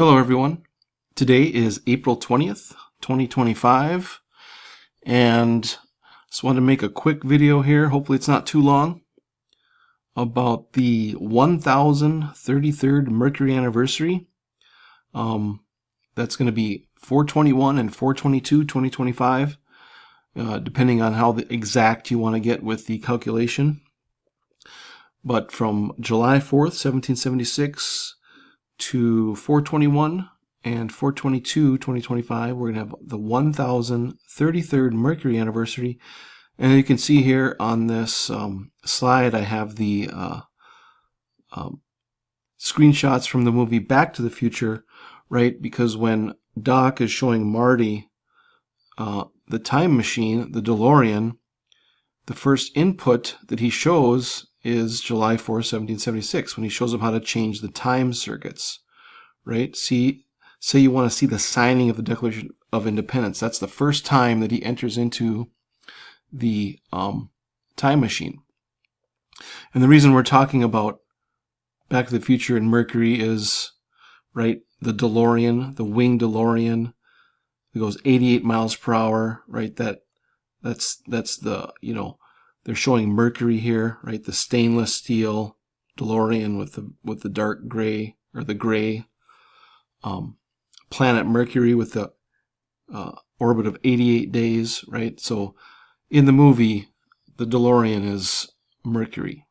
Hello everyone. Today is April 20th, 2025, and just wanted to make a quick video here, hopefully it's not too long, about the 1033rd Mercury anniversary. That's going to be 4/21 and 4/22, 2025, depending on how exact you want to get with the calculation. But from July 4th, 1776 to 4/21 and 4/22, 2025, we're going to have the 1033rd Mercury anniversary. And you can see here on this slide, I have the screenshots from the movie Back to the Future, right? Because when Doc is showing Marty the time machine, the DeLorean, the first input that he shows is July 4th, 1776, when he shows him how to change the time circuits, right? Say you want to see the signing of the Declaration of Independence. That's the first time that he enters into the time machine. And the reason we're talking about Back to the Future and Mercury is, right, the DeLorean, the winged DeLorean, it goes 88 miles per hour, right? That's the, they're showing Mercury here, right? The stainless steel DeLorean with the dark gray, or the gray planet Mercury with the orbit of 88 days, right? So in the movie, the DeLorean is Mercury,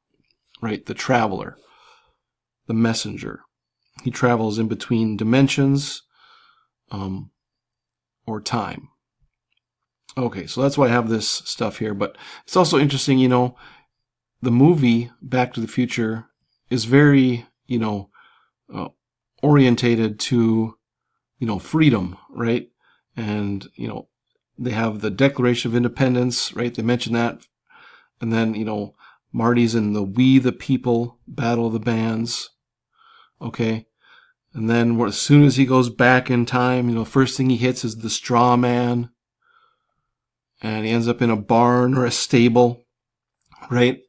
right? The traveler, the messenger. He travels in between dimensions or time. Okay, so that's why I have this stuff here, but it's also interesting, the movie Back to the Future is very, orientated to, freedom, right? And, they have the Declaration of Independence, right? They mention that. And then, Marty's in the We the People, Battle of the Bands, okay? And then as soon as he goes back in time, first thing he hits is the straw man. And he ends up in a barn or a stable, right?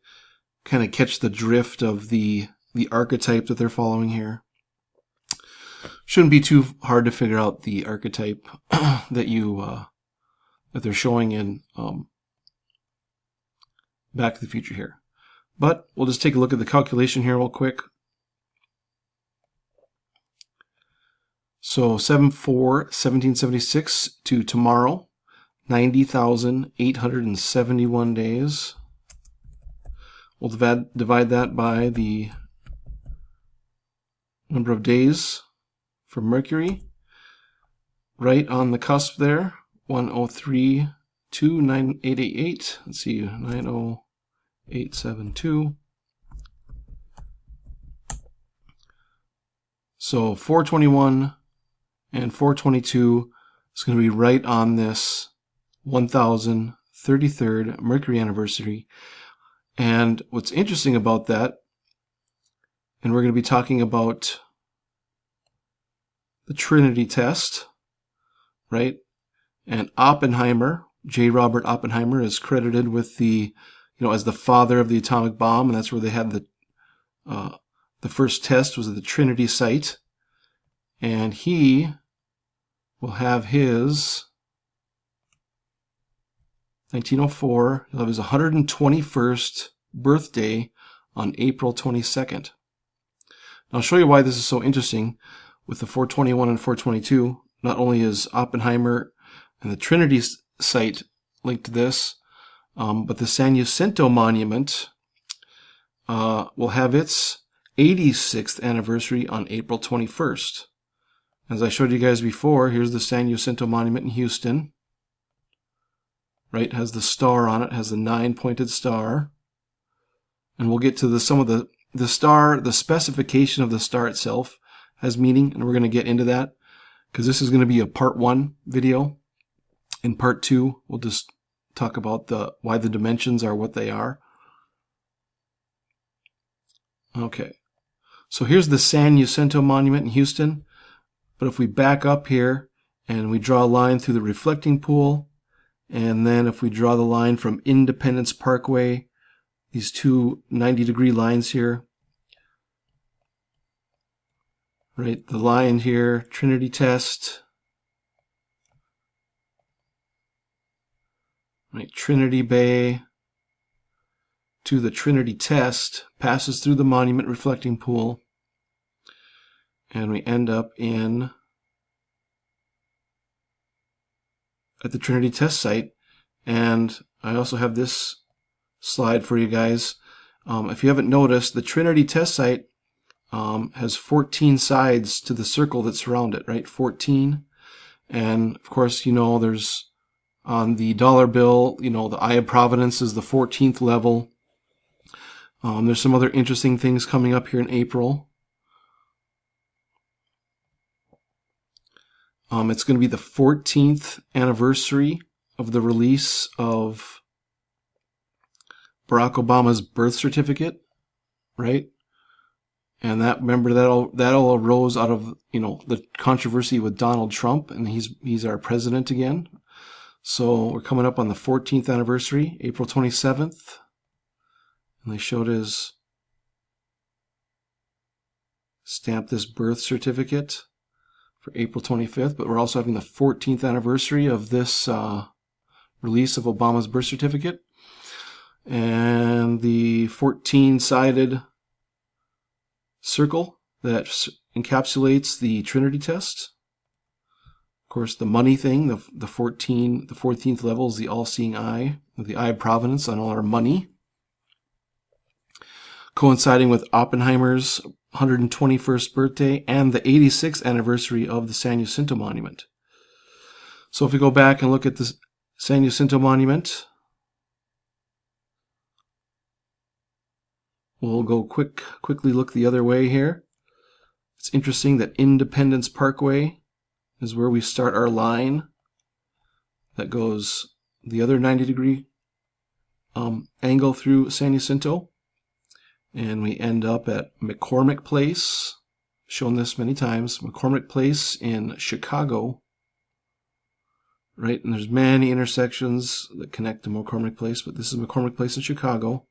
Kind of catch the drift of the archetype that they're following here. Shouldn't be too hard to figure out the archetype that they're showing in Back to the Future here. But we'll just take a look at the calculation here real quick. So 7/4/1776 to tomorrow, 90,871 days. We'll divide that by the number of days for Mercury. Right on the cusp there, 103,29888. Let's see, 90872. So 4/21 and 4/22 is going to be right on this 1033rd Mercury anniversary. And what's interesting about that, and we're going to be talking about the Trinity test, right? And Oppenheimer, J. Robert Oppenheimer, is credited with the, as the father of the atomic bomb, and that's where they had the first test was at the Trinity site. And he will have his 1904, he'll have his 121st birthday on April 22nd. Now I'll show you why this is so interesting with the 4/21 and 4/22. Not only is Oppenheimer and the Trinity site linked to this, but the San Jacinto monument will have its 86th anniversary on April 21st. As I showed you guys before, here's the San Jacinto monument in Houston. Right, has the star on it, has the 9-pointed star. And we'll get to some of the star, the specification of the star itself has meaning, and we're going to get into that because this is going to be a part 1 video. In part 2, we'll just talk about why the dimensions are what they are. Okay, so here's the San Jacinto monument in Houston. But if we back up here and we draw a line through the reflecting pool, and then if we draw the line from Independence Parkway, these two 90-degree lines here, right? The line here, Trinity test, right? Trinity Bay to the Trinity test, passes through the monument reflecting pool, and we end up at the Trinity test site. And I also have this slide for you guys. If you haven't noticed, the Trinity test site has 14 sides to the circle that surround it, right? 14. And of course, you know, there's on the dollar bill, you know, the Eye of Providence is the 14th level. There's some other interesting things coming up here in April. It's going to be the 14th anniversary of the release of Barack Obama's birth certificate, right? And that, remember, that all arose out of, you know, the controversy with Donald Trump, and he's our president again. So we're coming up on the 14th anniversary, April 27th. And they showed his stamped this birth certificate for April 25th, but we're also having the 14th anniversary of this release of Obama's birth certificate. And the 14-sided circle that encapsulates the Trinity test. Of course, the money thing, the 14th level is the all-seeing eye, the Eye of Providence on all our money. Coinciding with Oppenheimer's 121st birthday and the 86th anniversary of the San Jacinto Monument. So if we go back and look at the San Jacinto Monument, we'll go quickly look the other way here. It's interesting that Independence Parkway is where we start our line that goes the other 90-degree angle through San Jacinto. And we end up at McCormick Place, shown this many times, McCormick Place in Chicago, right? And there's many intersections that connect to McCormick Place, but this is McCormick Place in Chicago.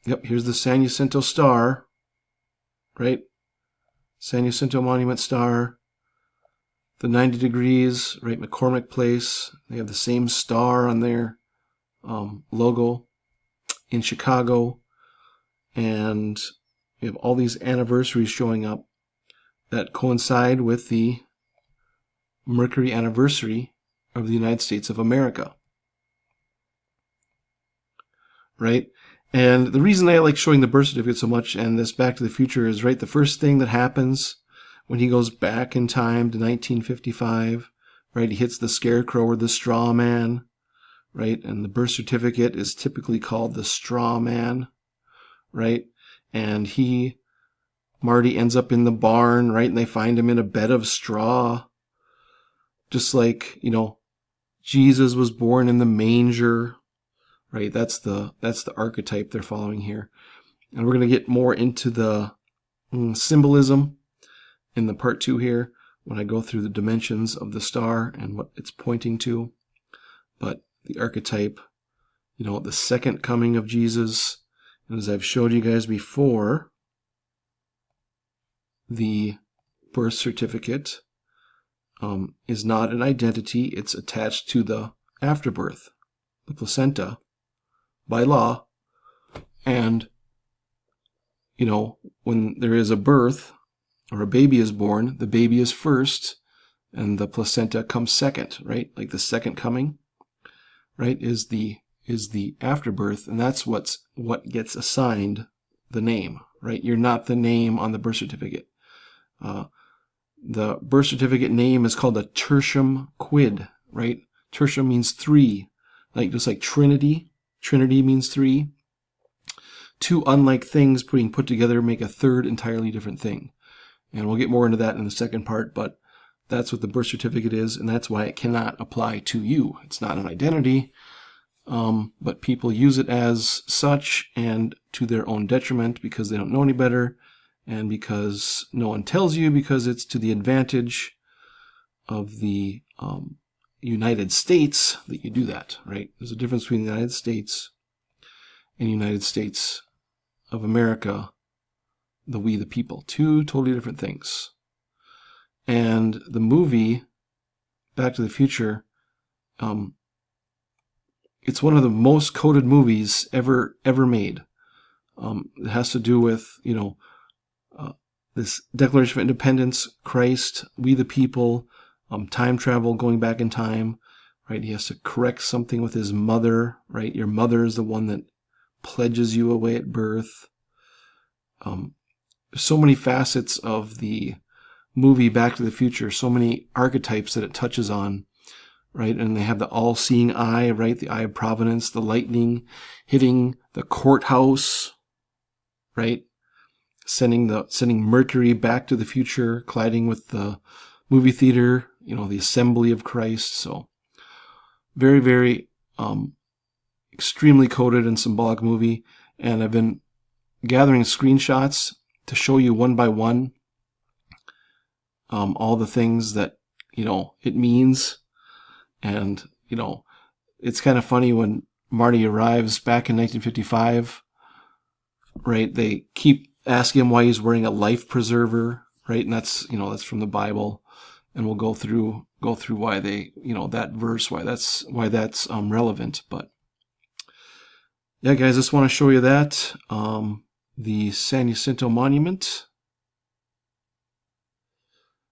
Yep, here's the San Jacinto Star, right? San Jacinto Monument Star, the 90 degrees, right? McCormick Place. They have the same star on their logo in Chicago, and we have all these anniversaries showing up that coincide with the Mercury anniversary of the United States of America, right? And the reason I like showing the birth certificate so much and this Back to the Future is, right, the first thing that happens when he goes back in time to 1955, right, he hits the scarecrow or the straw man, right? And the birth certificate is typically called the straw man, right? And Marty ends up in the barn, right? And they find him in a bed of straw. Just like, you know, Jesus was born in the manger, right? That's the archetype they're following here. And we're going to get more into the symbolism in the part 2 here when I go through the dimensions of the star and what it's pointing to. But the archetype, you know, the second coming of Jesus. And as I've showed you guys before, the birth certificate is not an identity. It's attached to the afterbirth, the placenta, by law. And, you know, when there is a birth or a baby is born, the baby is first and the placenta comes second, right? Like the second coming, right, is the afterbirth, and that's what gets assigned the name, right? You're not the name on the birth certificate. The birth certificate name is called a tertium quid, right? Tertium means 3, like just like Trinity. Trinity means 3. Two unlike things being put together make a third entirely different thing. And we'll get more into that in the second part, but that's what the birth certificate is, and that's why it cannot apply to you. It's not an identity, but people use it as such and to their own detriment because they don't know any better and because no one tells you, because it's to the advantage of the United States that you do that, right? There's a difference between the United States and United States of America, the We the People. Two totally different things. And the movie Back to the Future, it's one of the most quoted movies ever made. It has to do with, this Declaration of Independence, Christ, we the people, time travel, going back in time, right? He has to correct something with his mother, right? Your mother is the one that pledges you away at birth. So many facets of the movie Back to the Future, so many archetypes that it touches on, right? And they have the all-seeing eye, right? The eye of providence, the lightning hitting the courthouse, right? Sending Mercury back to the future, colliding with the movie theater, the assembly of Christ. So very, very extremely coded and symbolic movie. And I've been gathering screenshots to show you one by one all the things that, it means. And, it's kind of funny when Marty arrives back in 1955, right? They keep asking him why he's wearing a life preserver, right? And that's from the Bible. And we'll go through why they, that verse, why that's relevant. But yeah, guys, just want to show you that. The San Jacinto Monument.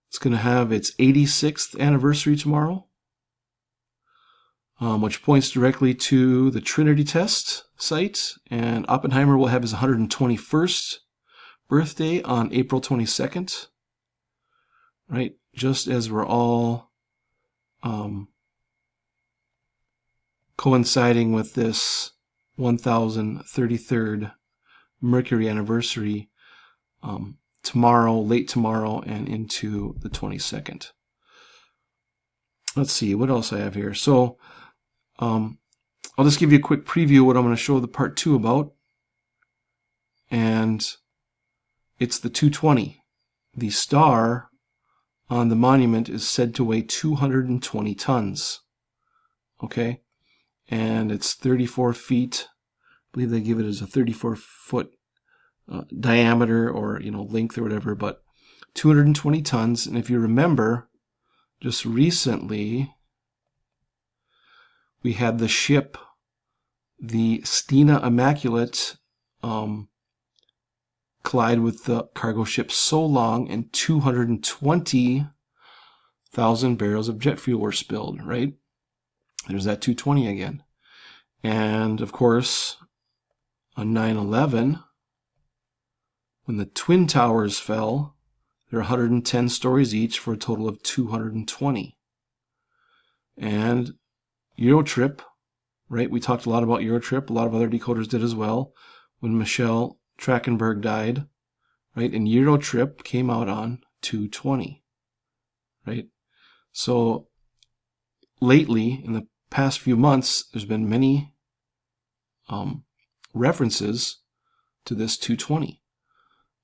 It's going to have its 86th anniversary tomorrow, which points directly to the Trinity test site. And Oppenheimer will have his 121st birthday on April 22nd, right? Just as we're all coinciding with this 1033rd Mercury anniversary tomorrow, late tomorrow, and into the 22nd. Let's see, what else I have here. So I'll just give you a quick preview of what I'm going to show the part 2 about. And it's the 220. The star on the monument is said to weigh 220 tons. Okay? And it's 34 feet. I believe they give it as a 34-foot diameter or, length or whatever, but 220 tons. And if you remember, just recently, we had the ship, the Stena Immaculate, collide with the cargo ship Solong, and 220,000 barrels of jet fuel were spilled, right? There's that 220 again. And, of course, on 9/11, when the Twin Towers fell, there were 110 stories each for a total of 220. And Eurotrip, right? We talked a lot about Eurotrip. A lot of other decoders did as well. When Michelle Trachtenberg died, right? And Eurotrip came out on 220, right? So lately, in the past few months, there's been many references to this 220.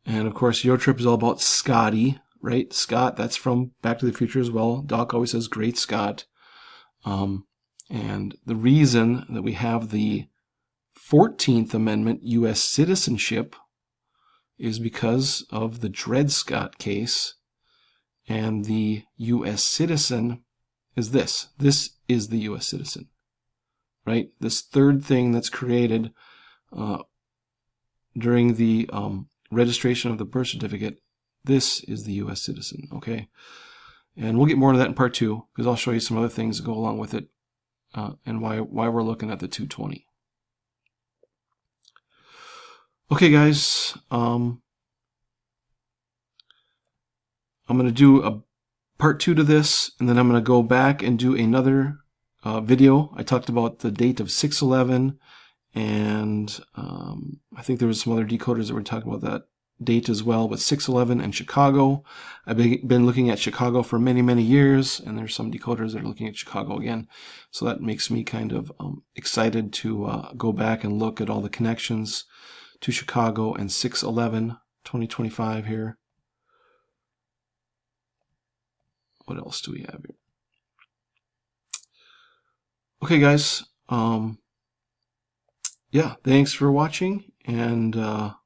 And of course, Eurotrip is all about Scotty, right? Scott, that's from Back to the Future as well. Doc always says, "Great Scott." And the reason that we have the 14th Amendment U.S. citizenship is because of the Dred Scott case. And the U.S. citizen is this. This is the U.S. citizen, right? This third thing that's created during the registration of the birth certificate, this is the U.S. citizen, okay? And we'll get more into that in part 2, because I'll show you some other things that go along with it, and why we're looking at the 220. Okay, guys, I'm going to do a part 2 to this, and then I'm going to go back and do another video. I talked about the date of 6/11, and I think there was some other decoders that were talking about that date as well, but 6/11 and Chicago. I've been looking at Chicago for many, many years, and there's some decoders that are looking at Chicago again. So that makes me kind of excited to go back and look at all the connections to Chicago and 6/11, 2025 here. What else do we have here? Okay, guys. Yeah, thanks for watching, and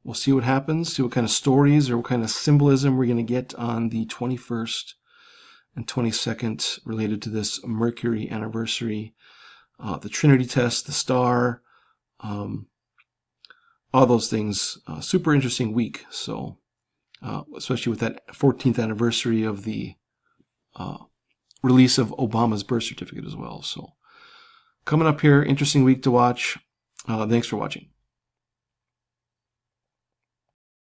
we'll see what happens, see what kind of stories or what kind of symbolism we're going to get on the 21st and 22nd related to this Mercury anniversary, the Trinity test, the star, all those things. Super interesting week. So, especially with that 14th anniversary of the release of Obama's birth certificate as well. So, coming up here, interesting week to watch. Thanks for watching.